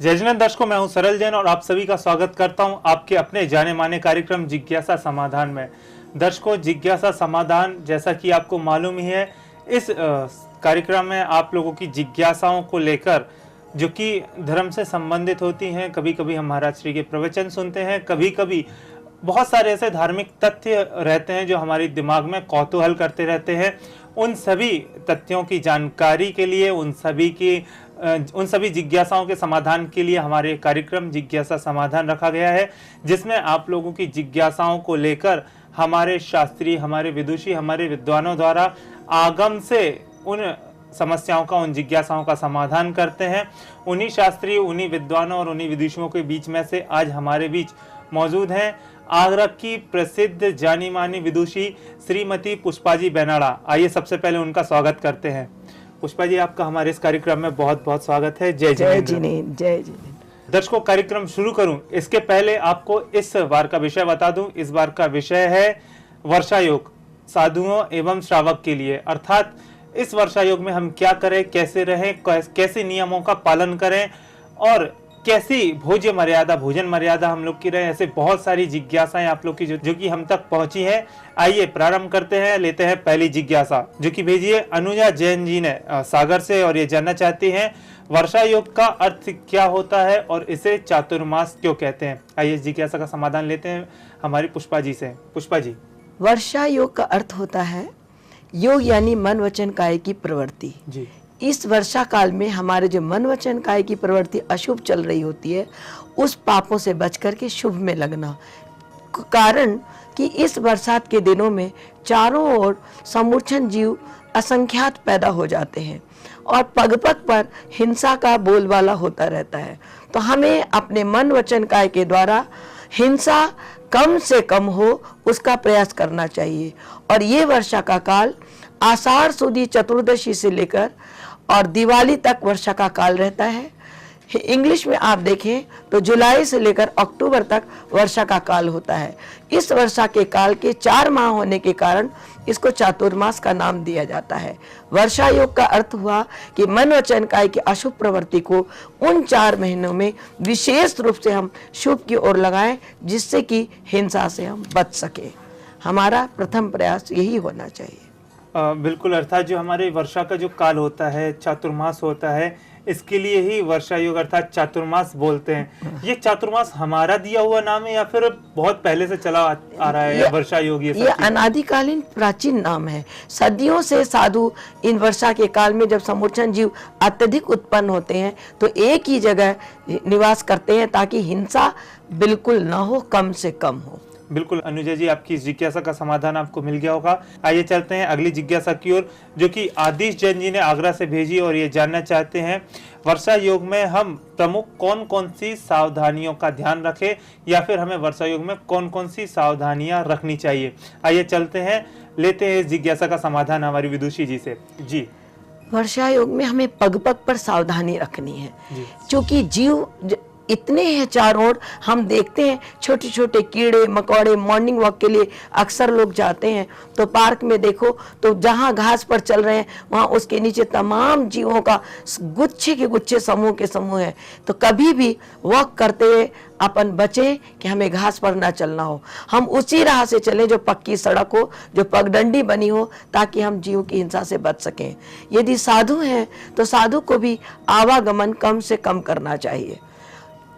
जय जिनेंद्र दर्शकों, मैं हूं सरल जैन और आप सभी का स्वागत करता हूं आपके अपने जाने माने कार्यक्रम जिज्ञासा समाधान में। दर्शकों, जिज्ञासा समाधान जैसा कि आपको मालूम ही है, इस कार्यक्रम में आप लोगों की जिज्ञासाओं को लेकर जो कि धर्म से संबंधित होती हैं, कभी कभी हम महाराज श्री के प्रवचन सुनते हैं, कभी कभी बहुत सारे ऐसे धार्मिक तथ्य रहते हैं जो हमारे दिमाग में कौतूहल करते रहते हैं। उन सभी तथ्यों की जानकारी के लिए, उन सभी जिज्ञासाओं के समाधान के लिए हमारे कार्यक्रम जिज्ञासा समाधान रखा गया है, जिसमें आप लोगों की जिज्ञासाओं को लेकर हमारे शास्त्री, हमारे विदुषी, हमारे विद्वानों द्वारा आगम से उन समस्याओं का, उन जिज्ञासाओं का समाधान करते हैं। उन्हीं शास्त्री, उन्हीं विद्वानों और उन्हीं विदुषियों के बीच में से आज हमारे बीच मौजूद हैं आगरा की प्रसिद्ध जानी मानी विदुषी श्रीमती पुष्पा जी बेनाड़ा। आइए सबसे पहले उनका स्वागत करते हैं। पुष्पा जी, आपका हमारे इस कार्यक्रम में बहुत बहुत स्वागत है। जय जिनेंद्र। जय जिनेंद्र। दर्शकों, कार्यक्रम शुरू करूं इसके पहले आपको इस बार का विषय बता दूं। इस बार का विषय है वर्षा योग, साधुओं एवं श्रावक के लिए। अर्थात इस वर्षा योग में हम क्या करें, कैसे रहें, कैसे नियमों का पालन करें और कैसी भोजन मर्यादा हम लोग की रहे। ऐसे बहुत सारी जिज्ञासाएं आप लोग की जो कि हम तक पहुंची है। आइए प्रारंभ करते हैं। लेते हैं पहली जिज्ञासा, जो कि भेजी है अनुजा जैन जी ने सागर से, और ये जानना चाहती हैं वर्षा योग का अर्थ क्या होता है और इसे चातुर्मास क्यों कहते हैं। आइए इस जिज्ञासा का समाधान लेते हैं हमारी पुष्पा जी से। पुष्पा जी। वर्षा योग का अर्थ होता है योग यानी मन वचन काया की प्रवृत्ति जी। इस वर्षा काल में हमारे जो मन वचन काया की प्रवृत्ति अशुभ चल रही होती है, उस पापों से बच करके शुभ में लगना। कारण कि इस बरसात के दिनों में चारों ओर समूर्छन जीव असंख्यात पैदा हो जाते हैं और पग पग पर हिंसा का बोलबाला होता रहता है। तो हमें अपने मन वचन काया के द्वारा हिंसा कम से कम हो उसका प्रयास करना चाहिए। और ये वर्षा का काल आषाढ़ सुदी चतुर्दशी से लेकर और दिवाली तक वर्षा का काल रहता है। इंग्लिश में आप देखें तो जुलाई से लेकर अक्टूबर तक वर्षा का काल होता है। इस वर्षा के काल के 4 माह होने के कारण इसको चातुर्मास का नाम दिया जाता है। वर्षा योग का अर्थ हुआ कि मन वचन काया की अशुभ प्रवृत्ति को उन 4 महीनों में विशेष रूप से हम शुभ की ओर लगाएं, जिससे कि हिंसा से हम बच सके। हमारा प्रथम प्रयास यही होना चाहिए। बिल्कुल। अर्थात जो हमारे वर्षा का जो काल होता है, चातुर्मास होता है, इसके लिए ही वर्षा योग अर्थात चातुर्मास बोलते हैं। ये चातुर्मास हमारा दिया हुआ नाम है या फिर बहुत पहले से चला आ रहा है या वर्षा योग? ये अनादिकालीन प्राचीन नाम है। सदियों से साधु इन वर्षा के काल में जब समूर्छन जीव अत्यधिक उत्पन्न होते हैं तो एक ही जगह निवास करते हैं ताकि हिंसा बिल्कुल न हो, कम से कम हो। बिल्कुल अनुजा जी, आपकी जिज्ञासा का समाधान आपको मिल गया होगा। आइए चलते हैं अगली जिज्ञासा की ओर, जो कि आदिश जैन जी ने आगरा से भेजी और ये जानना चाहते हैं वर्षा योग में हम प्रमुख कौन कौन सी सावधानियों का ध्यान रखें, या फिर हमें वर्षा योग में कौन कौन सी सावधानियां रखनी चाहिए। आइए चलते हैं, लेते हैं इस जिज्ञासा का समाधान हमारी विदुषी जी से। जी। वर्षा योग में हमें पग पग पर सावधानी रखनी है, क्योंकि जीव इतने हैं चारों ओर। हम देखते हैं छोटे छोटे कीड़े मकोड़े। मॉर्निंग वॉक के लिए अक्सर लोग जाते हैं तो पार्क में देखो तो जहाँ घास पर चल रहे हैं वहाँ उसके नीचे तमाम जीवों का गुच्छे के गुच्छे, समूह के समूह है। तो कभी भी वॉक करते हुए अपन बचे कि हमें घास पर ना चलना हो। हम उसी राह से चलें जो पक्की सड़क हो, जो पगडंडी बनी हो, ताकि हम जीव की हिंसा से बच सकें। यदि साधु हैं तो साधु को भी आवागमन कम से कम करना चाहिए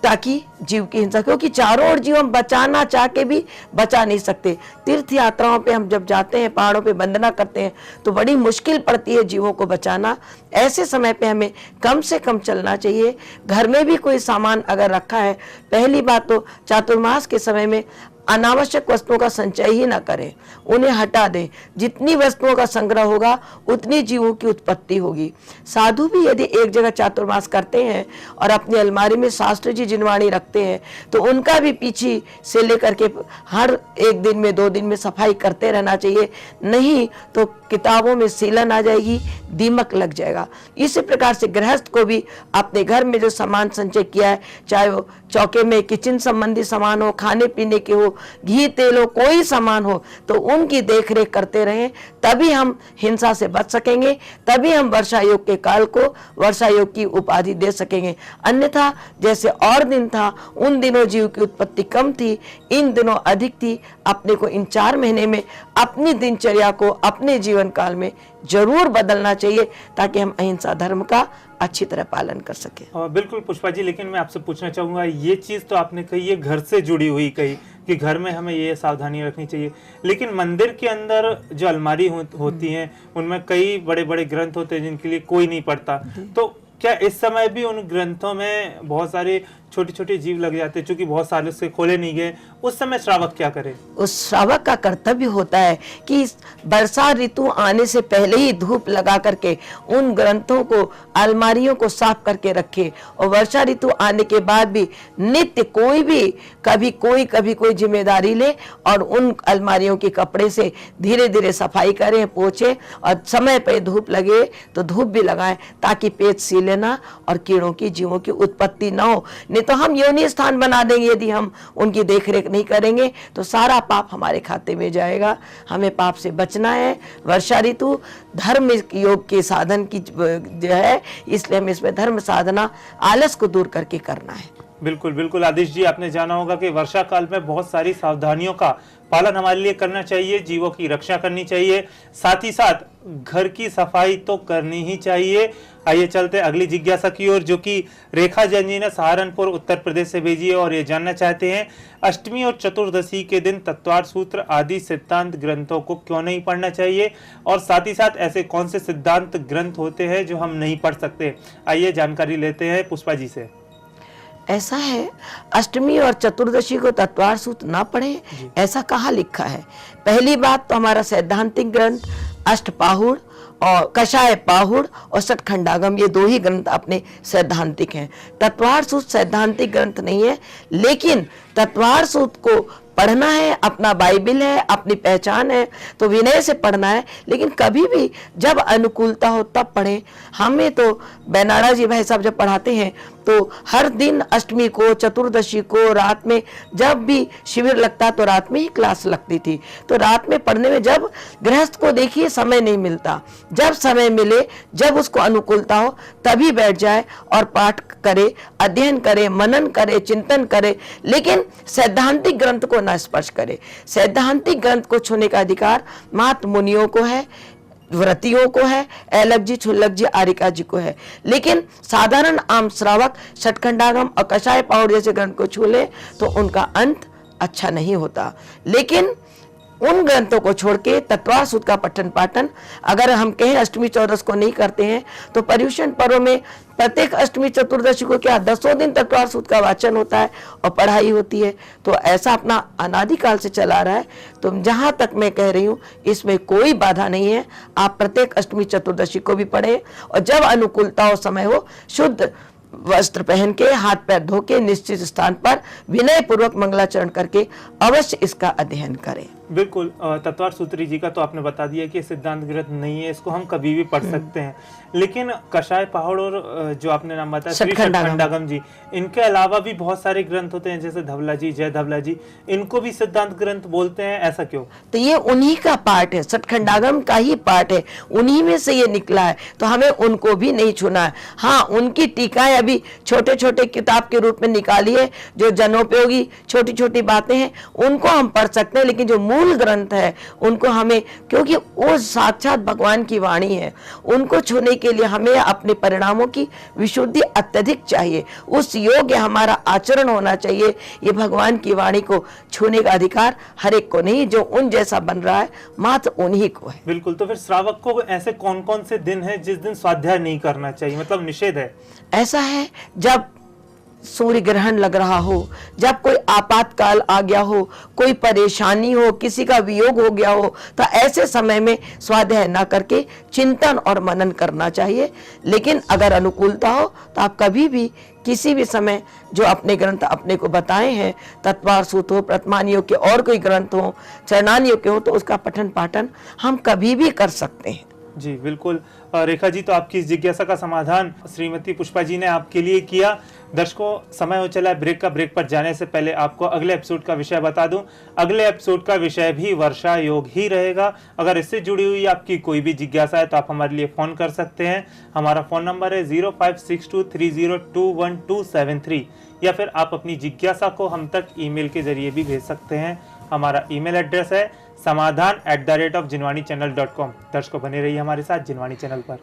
ताकि जीव की हिंसा, क्योंकि चारों ओर जीव हम बचाना चाह के भी बचा नहीं सकते। तीर्थ यात्राओं पे हम जब जाते हैं, पहाड़ों पे वंदना करते हैं तो बड़ी मुश्किल पड़ती है जीवों को बचाना। ऐसे समय पे हमें कम से कम चलना चाहिए। घर में भी कोई सामान अगर रखा है, पहली बात तो चातुर्मास के समय में अनावश्यक वस्तुओं का संचय ही ना करें, उन्हें हटा दें। जितनी वस्तुओं का संग्रह होगा उतनी जीवों की उत्पत्ति होगी। साधु भी यदि एक जगह चातुर्मास करते हैं और अपनी अलमारी में शास्त्र जी जिनवाणी रखते हैं तो उनका भी पीछे से लेकर के हर 1 दिन में 2 दिन में सफाई करते रहना चाहिए। नहीं तो किताबों में सीलन आ जाएगी, दीमक लग जाएगा। इसी प्रकार से गृहस्थ को भी अपने घर में जो सामान संचय किया है, चाहे वो चौके में किचन संबंधी सामान हो, खाने पीने के हो, घी तेल हो, कोई सामान हो, तो उनकी देखरेख करते रहें, तभी हम हिंसा से बच सकेंगे, तभी हम वर्षा योग के काल को वर्षा योग की उपाधि दे सकेंगे। अन्यथा जैसे और दिन था, उन दिनों जीव की उत्पत्ति कम थी, इन दिनों अधिक थी। अपने को इन 4 महीने में अपनी दिनचर्या को अपने जीवन काल में जरूर बदलना चाहिए, ताकि हम अहिंसा धर्म का अच्छी तरह पालन कर सके। बिल्कुल पुष्पा जी, लेकिन मैं आपसे पूछना चाहूंगा, ये चीज तो आपने कही ये घर से जुड़ी हुई कही कि घर में हमें ये सावधानी रखनी चाहिए, लेकिन मंदिर के अंदर जो अलमारी होती हैं उनमें कई बड़े बड़े ग्रंथ होते हैं जिनके लिए कोई नहीं पढ़ता, तो क्या इस समय भी उन ग्रंथों में बहुत सारे छोटे छोटे जीव लग जाते हैं, चूंकि बहुत सालों से खोले नहीं गए, उस समय श्रावक क्या करे? उस श्रावक का कर्तव्य होता है कि वर्षा ऋतु आने से पहले ही धूप लगा करके उन ग्रंथों को, अलमारियों को साफ करके रखे, और वर्षा ऋतु आने के बाद भी नित्य कोई भी कभी कोई जिम्मेदारी ले और उन अलमारियों के कपड़े से धीरे धीरे सफाई करें, पोछे, और समय पे धूप लगे तो धूप भी लगाएं, ताकि पेट सीले ना और कीड़ों की, जीवों की उत्पत्ति ना हो। तो हम योनि स्थान बना देंगे, यदि हम उनकी देखरेख नहीं करेंगे तो सारा पाप हमारे खाते में जाएगा। हमें पाप से बचना है। वर्षा ऋतु धर्म योग के साधन की जो है, इसलिए हमें इसमें धर्म साधना, आलस को दूर करके करना है। बिल्कुल बिल्कुल आदिश जी, आपने जाना होगा कि वर्षा काल में बहुत सारी सावधानियों का पालन हमारे लिए करना चाहिए, जीवों की रक्षा करनी चाहिए, साथ ही साथ घर की सफाई तो करनी ही चाहिए। आइए चलते अगली जिज्ञासा की ओर, जो कि रेखा जैन जी ने सहारनपुर उत्तर प्रदेश से भेजी है, और ये जानना चाहते हैं अष्टमी और चतुर्दशी के दिन तत्वार सूत्र आदि सिद्धांत ग्रंथों को क्यों नहीं पढ़ना चाहिए, और साथ ही साथ ऐसे कौन से सिद्धांत ग्रंथ होते हैं जो हम नहीं पढ़ सकते। आइए जानकारी लेते हैं पुष्पा जी से। ऐसा है, अष्टमी और चतुर्दशी को तत्वार सूत्र ना पढ़े, ऐसा कहाँ लिखा है? पहली बात तो हमारा सैद्धांतिक ग्रंथ अष्टपाहुड़ और कषाय पाहुड़ और सठखंडागम, ये 2 ही ग्रंथ अपने सैद्धांतिक हैं। तत्वार सूत्र सैद्धांतिक ग्रंथ नहीं है, लेकिन तत्वार सूत्र को पढ़ना है, अपना बाइबिल है, अपनी पहचान है, तो विनय से पढ़ना है, लेकिन कभी भी जब अनुकूलता हो तब पढ़ें। हमें तो बेनाड़ा जी भाई साहब जब पढ़ाते हैं तो हर दिन अष्टमी को, चतुर्दशी को रात में जब भी शिविर लगता तो रात में ही क्लास लगती थी, तो रात में पढ़ने में, जब गृहस्थ को देखिए समय नहीं मिलता, जब समय मिले, जब उसको अनुकूलता हो तभी बैठ जाए और पाठ करे, अध्ययन करे, मनन करे, चिंतन करे, लेकिन सैद्धांतिक ग्रंथ को न स्पर्श करे। सैद्धांतिक ग्रंथ को छूने का अधिकार महत मुनियों को है, व्रतियों को है, ऐलक जी, छुल्लक जी, आरिका जी को है, लेकिन साधारण आम श्रावक सठखंडागम और कषाय पाहुड़ जैसे ग्रंथ को छू ले तो उनका अंत अच्छा नहीं होता। लेकिन उन ग्रंथों को छोड़ के तत्वार सूत्र का पठन पाठन, अगर हम कहें अष्टमी चौदस को नहीं करते हैं तो पर्युषण पर्व में प्रत्येक अष्टमी चतुर्दशी को क्या 10 दिन तत्वार सूत्र का वाचन होता है और पढ़ाई होती है, तो ऐसा अपना अनादिकाल से चला रहा है। तो जहां तक मैं कह रही हूं, इसमें कोई बाधा नहीं है, आप प्रत्येक अष्टमी चतुर्दशी को भी पढ़ें, और जब अनुकूलता हो, समय हो, शुद्ध वस्त्र पहन के, हाथ पैर धो के, निश्चित स्थान पर विनय पूर्वक मंगलाचरण करके अवश्य इसका अध्ययन करें। बिल्कुल, तत्वार सूत्री जी का तो आपने बता दिया कि सिद्धांत ग्रंथ नहीं है, इसको हम कभी भी पढ़ सकते हैं, लेकिन कषाय पहाड़ और जो आपने नाम बताया श्री सठखंडागम जी, इनके अलावा भी बहुत सारे ग्रंथ होते हैं, जैसे धवला जी, जय धवला जी, इनको भी सिद्धांत ग्रंथ बोलते हैं, ऐसा क्यों? तो ये उन्हीं का पार्ट है, सठखंडागम का ही पार्ट है, उन्हीं में से ये निकला है, तो हमें उनको भी नहीं छूना है। हाँ, उनकी टीकाएं अभी छोटे छोटे किताब के रूप में निकाली है, जो जनोपयोगी छोटी छोटी बातें हैं उनको हम पढ़ सकते हैं, लेकिन जो मूल ग्रंथ है उनको हमें, क्योंकि वो साक्षात भगवान की वाणी है, उनको छूने के लिए हमें अपने परिणामों की विशुद्धि अत्यधिक चाहिए, उस योग्य हमारा आचरण होना चाहिए। ये भगवान की वाणी को छूने का अधिकार हर एक को नहीं, जो उन जैसा बन रहा है मात्र उन्हीं को है। बिल्कुल, तो फिर श्रावक को ऐसे कौन कौन से दिन है जिस दिन स्वाध्याय नहीं करना चाहिए, मतलब निषेध है? ऐसा है, जब सूर्य ग्रहण लग रहा हो, जब कोई आपातकाल आ गया हो, कोई परेशानी हो, किसी का वियोग हो गया हो, तो ऐसे समय में स्वाध्याय ना करके चिंतन और मनन करना चाहिए। लेकिन अगर अनुकूलता हो तो आप कभी भी किसी भी समय जो अपने ग्रंथ अपने को बताए हैं, तत्वार सूत्र हो, प्रथमान योग के और कोई ग्रंथ हो, चरणान योग के हो, तो उसका पठन पाठन हम कभी भी कर सकते हैं। जी बिल्कुल। रेखा जी, तो आपकी इस जिज्ञासा का समाधान श्रीमती पुष्पा जी ने आपके लिए किया। दर्शकों, समय हो चला है ब्रेक का। ब्रेक पर जाने से पहले आपको अगले एपिसोड का विषय बता दूं। अगले एपिसोड का विषय भी वर्षा योग ही रहेगा। अगर इससे जुड़ी हुई आपकी कोई भी जिज्ञासा है तो आप हमारे लिए फोन कर सकते हैं। हमारा फोन नंबर है 0562302273, या फिर आप अपनी जिज्ञासा को हम तक ईमेल के जरिए भी भेज सकते हैं। हमारा ईमेल एड्रेस है समाधान@jinwanichannel.com। दर्शकों, बने रहिए हमारे साथ जिनवाणी चैनल पर।